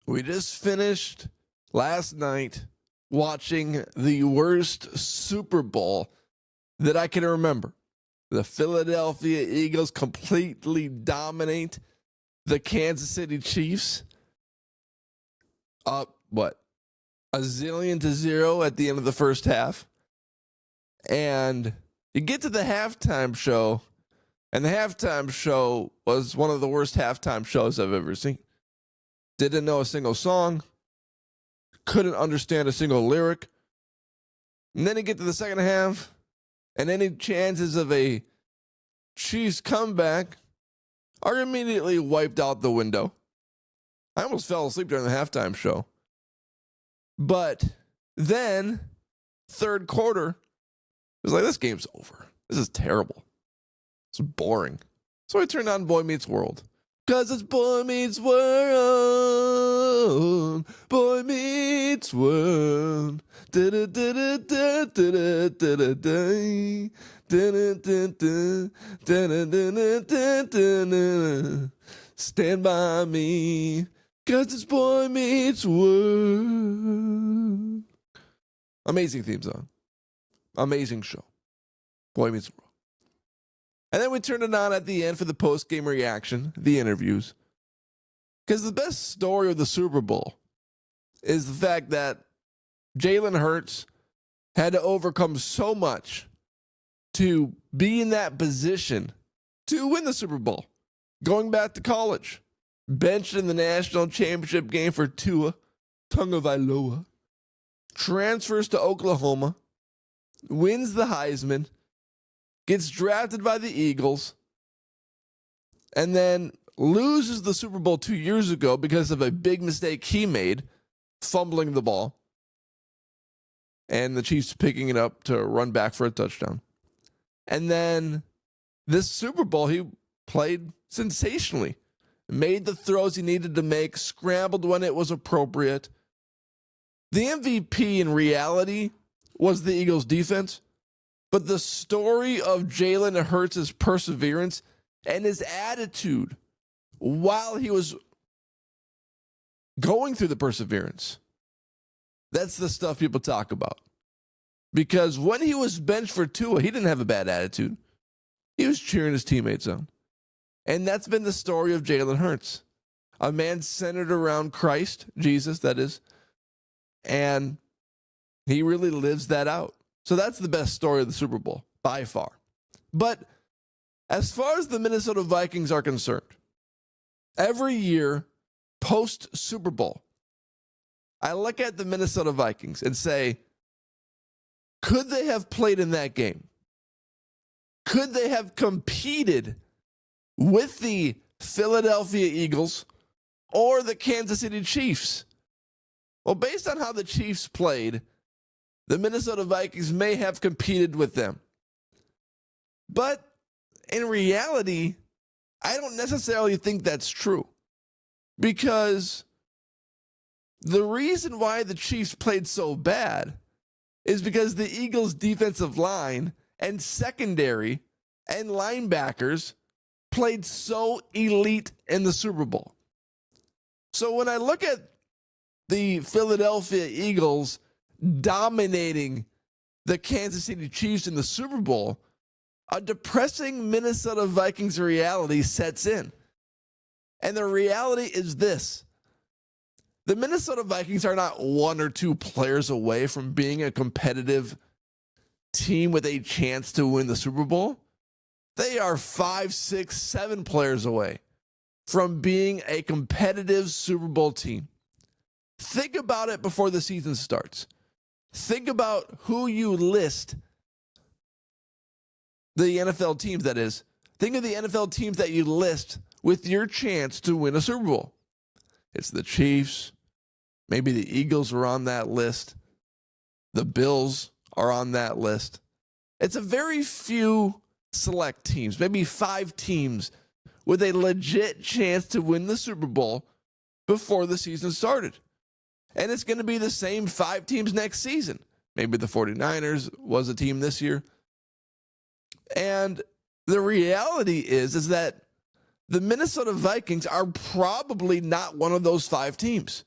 We just finished last night watching the worst Super Bowl that I can remember. The Philadelphia Eagles completely dominate the Kansas City Chiefs. Up, what? 1-0 at the end of the first half. And you get to the halftime show, and the halftime show was one of the worst halftime shows I've ever seen. Didn't know a single song, couldn't understand a single lyric. And then you get to the second half, and any chances of a Chiefs comeback are immediately wiped out the window. I almost fell asleep during the halftime show. But then, third quarter, it was like, this game's over. This is terrible. It's boring. So I turned on Boy Meets World. Because it's Boy Meets World. Boy Meets World. Stand by me. Because it's Boy Meets World. Amazing theme song. Amazing show. Boy Meets World. And then we turned it on at the end for the post-game reaction, the interviews. Because the best story of the Super Bowl is the fact that Jalen Hurts had to overcome so much to be in that position to win the Super Bowl. Going back to college. Benched in the national championship game for Tua Tagovailoa. Transfers to Oklahoma. Wins the Heisman. Gets drafted by the Eagles, and then loses the Super Bowl 2 years ago because of a big mistake he made, fumbling the ball, and the Chiefs picking it up to run back for a touchdown. And then this Super Bowl, he played sensationally, made the throws he needed to make, scrambled when it was appropriate. The MVP in reality was the Eagles' defense. But the story of Jalen Hurts' perseverance and his attitude while he was going through the perseverance, that's the stuff people talk about. Because when he was benched for Tua, he didn't have a bad attitude. He was cheering his teammates on. And that's been the story of Jalen Hurts. A man centered around Christ, Jesus, that is. And he really lives that out. So that's the best story of the Super Bowl, by far. But as far as the Minnesota Vikings are concerned, every year post-Super Bowl, I look at the Minnesota Vikings and say, could they have played in that game? Could they have competed with the Philadelphia Eagles or the Kansas City Chiefs? Well, based on how the Chiefs played, the Minnesota Vikings may have competed with them. But in reality, I don't necessarily think that's true. Because the reason why the Chiefs played so bad is because the Eagles' defensive line and secondary and linebackers played so elite in the Super Bowl. So when I look at the Philadelphia Eagles dominating the Kansas City Chiefs in the Super Bowl, a depressing Minnesota Vikings reality sets in. And the reality is this. The Minnesota Vikings are not one or two players away from being a competitive team with a chance to win the Super Bowl. They are 5, 6, 7 players away from being a competitive Super Bowl team. Think about it before the season starts. Think about who you list, the NFL teams, that is. Think of the NFL teams that you list with your chance to win a Super Bowl. It's the Chiefs. Maybe the Eagles are on that list. The Bills are on that list. It's a very few select teams, maybe 5 teams with a legit chance to win the Super Bowl before the season started. And it's going to be the same 5 teams next season. Maybe the 49ers was a team this year. And the reality is that the Minnesota Vikings are probably not one of those 5 teams.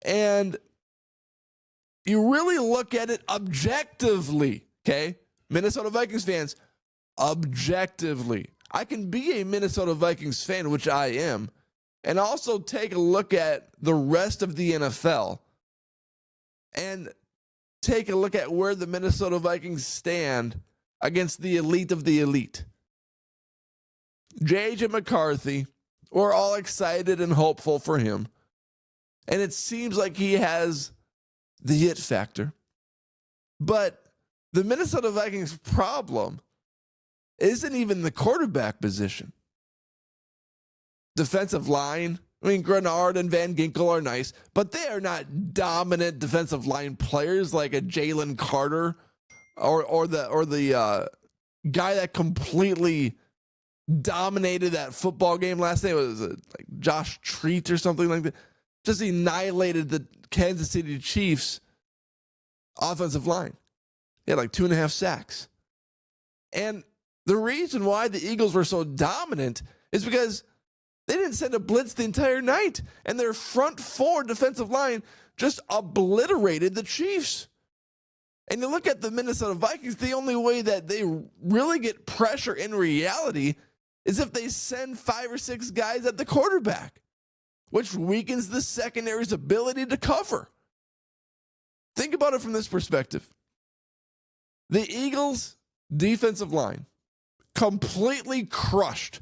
And you really look at it objectively, okay? Minnesota Vikings fans, objectively. I can be a Minnesota Vikings fan, which I am, and also take a look at the rest of the NFL and take a look at where the Minnesota Vikings stand against the elite of the elite. J.J. McCarthy, we're all excited and hopeful for him. And it seems like he has the it factor. But the Minnesota Vikings problem isn't even the quarterback position. Defensive line, I mean, Grenard and Van Ginkel are nice, but they are not dominant defensive line players like a Jalen Carter or the guy that completely dominated that football game last night. Was it like Josh Treat or something like that? Just annihilated the Kansas City Chiefs offensive line. He had like 2.5 sacks. And the reason why the Eagles were so dominant is because they didn't send a blitz the entire night, and their front four defensive line just obliterated the Chiefs. And you look at the Minnesota Vikings, the only way that they really get pressure in reality is if they send 5 or 6 guys at the quarterback, which weakens the secondary's ability to cover. Think about it from this perspective. The Eagles' defensive line completely crushed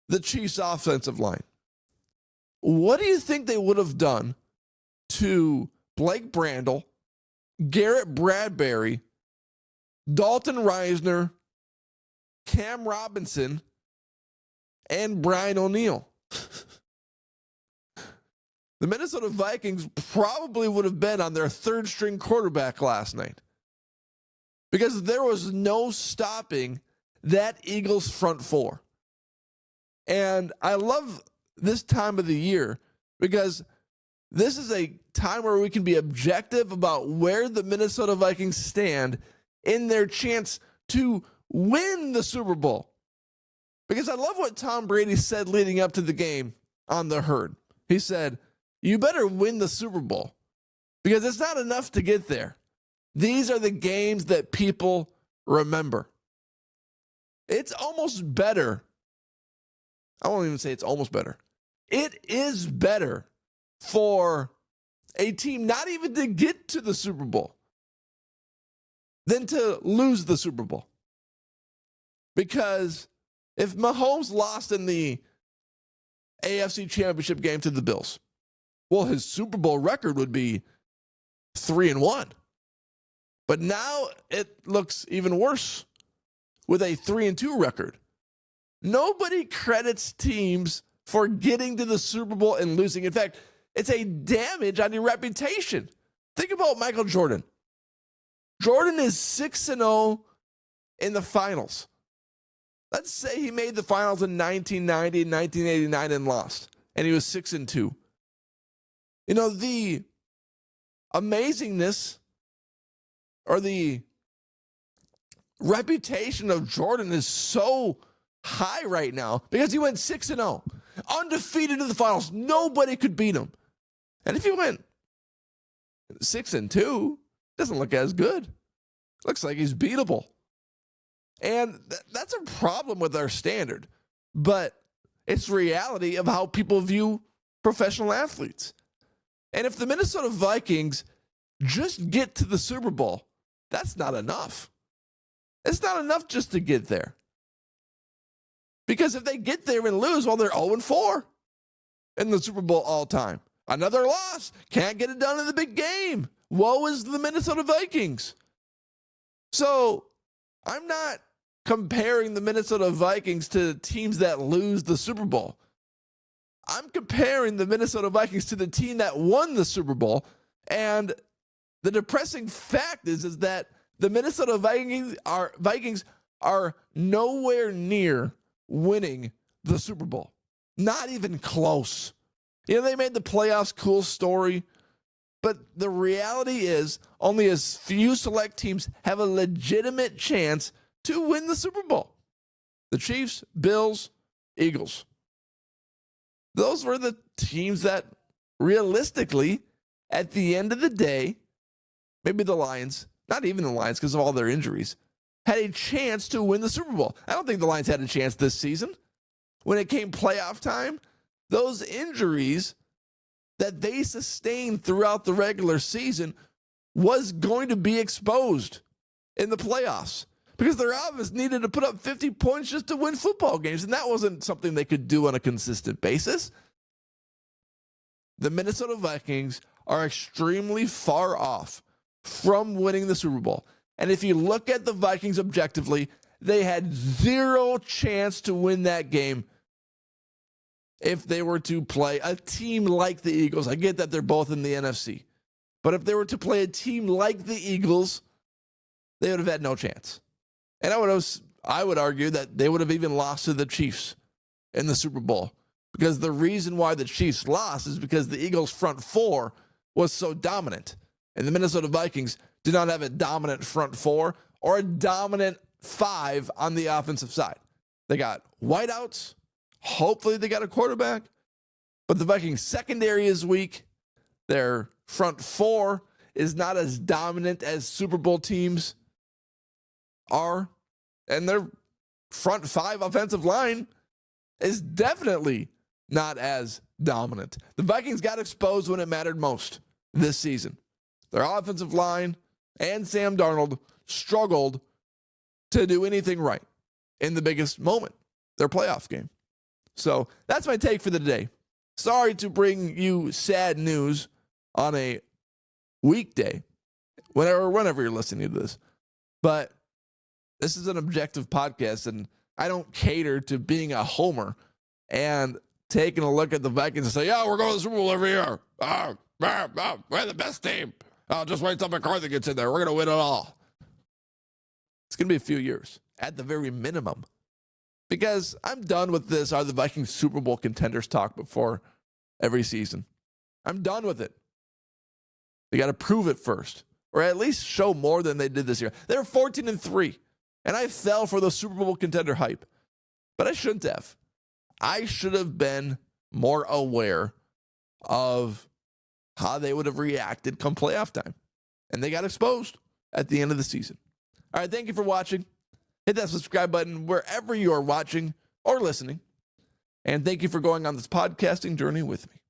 the Chiefs' offensive line. What do you think they would have done to Blake Brandel, Garrett Bradbury, Dalton Reisner, Cam Robinson, and Brian O'Neill? The Minnesota Vikings probably would have been on their 3rd-string quarterback last night because there was no stopping that Eagles front four. And I love this time of the year because this is a time where we can be objective about where the Minnesota Vikings stand in their chance to win the Super Bowl. Because I love what Tom Brady said leading up to the game on the Herd. He said, you better win the Super Bowl because it's not enough to get there. These are the games that people remember. It's almost better. I won't even say it's almost better. It is better for a team not even to get to the Super Bowl than to lose the Super Bowl. Because if Mahomes lost in the AFC Championship game to the Bills, well, his Super Bowl record would be 3-1. But now it looks even worse with a 3-2 record. Nobody credits teams for getting to the Super Bowl and losing. In fact, it's a damage on your reputation. Think about Michael Jordan. Jordan is 6-0 in the finals. Let's say he made the finals in 1990 and 1989 and lost, and he was 6-2. You know, the amazingness or the reputation of Jordan is so high right now because he went 6-0, undefeated in the finals. Nobody could beat him. And if he went 6-2, doesn't look as good. Looks like he's beatable. And that's a problem with our standard. But it's reality of how people view professional athletes. And if the Minnesota Vikings just get to the Super Bowl, that's not enough. It's not enough just to get there. Because if they get there and lose, well, they're 0-4 in the Super Bowl all time. Another loss. Can't get it done in the big game. Woe is the Minnesota Vikings. So I'm not comparing the Minnesota Vikings to teams that lose the Super Bowl. I'm comparing the Minnesota Vikings to the team that won the Super Bowl. And the depressing fact is that the Minnesota Vikings are nowhere near winning the Super Bowl. Not even close. You know, they made the playoffs, cool story. But the reality is only a few select teams have a legitimate chance to win the Super Bowl. The Chiefs, Bills, Eagles. Those were the teams that realistically, at the end of the day, maybe the Lions, not even the Lions because of all their injuries, had a chance to win the Super Bowl. I don't think the Lions had a chance this season. When it came playoff time, those injuries that they sustained throughout the regular season was going to be exposed in the playoffs because their offense needed to put up 50 points just to win football games, and that wasn't something they could do on a consistent basis. The Minnesota Vikings are extremely far off from winning the Super Bowl. And if you look at the Vikings objectively, they had zero chance to win that game if they were to play a team like the Eagles. I get that they're both in the NFC. But if they were to play a team like the Eagles, they would have had no chance. And I would argue that they would have even lost to the Chiefs in the Super Bowl. Because the reason why the Chiefs lost is because the Eagles' front four was so dominant. And the Minnesota Vikings did not have a dominant front four or a dominant five on the offensive side. They got wideouts. Hopefully they got a quarterback. But the Vikings' secondary is weak. Their front four is not as dominant as Super Bowl teams are. And their front five offensive line is definitely not as dominant. The Vikings got exposed when it mattered most this season. Their offensive line and Sam Darnold struggled to do anything right in the biggest moment, their playoff game. So that's my take for the day. Sorry to bring you sad news on a weekday, whenever you're listening to this. But this is an objective podcast, and I don't cater to being a homer and taking a look at the Vikings and say, yeah, we're going to the Super Bowl every year. We're the best team. Just wait till McCarthy gets in there. We're going to win it all. It's going to be a few years, at the very minimum. Because I'm done with this, are the Vikings Super Bowl contenders talk before every season. I'm done with it. They got to prove it first, or at least show more than they did this year. They were 14-3, and I fell for the Super Bowl contender hype, but I shouldn't have. I should have been more aware of how they would have reacted come playoff time, and they got exposed at the end of the season. All right, thank you for watching. Hit that subscribe button wherever you are watching or listening. And thank you for going on this podcasting journey with me.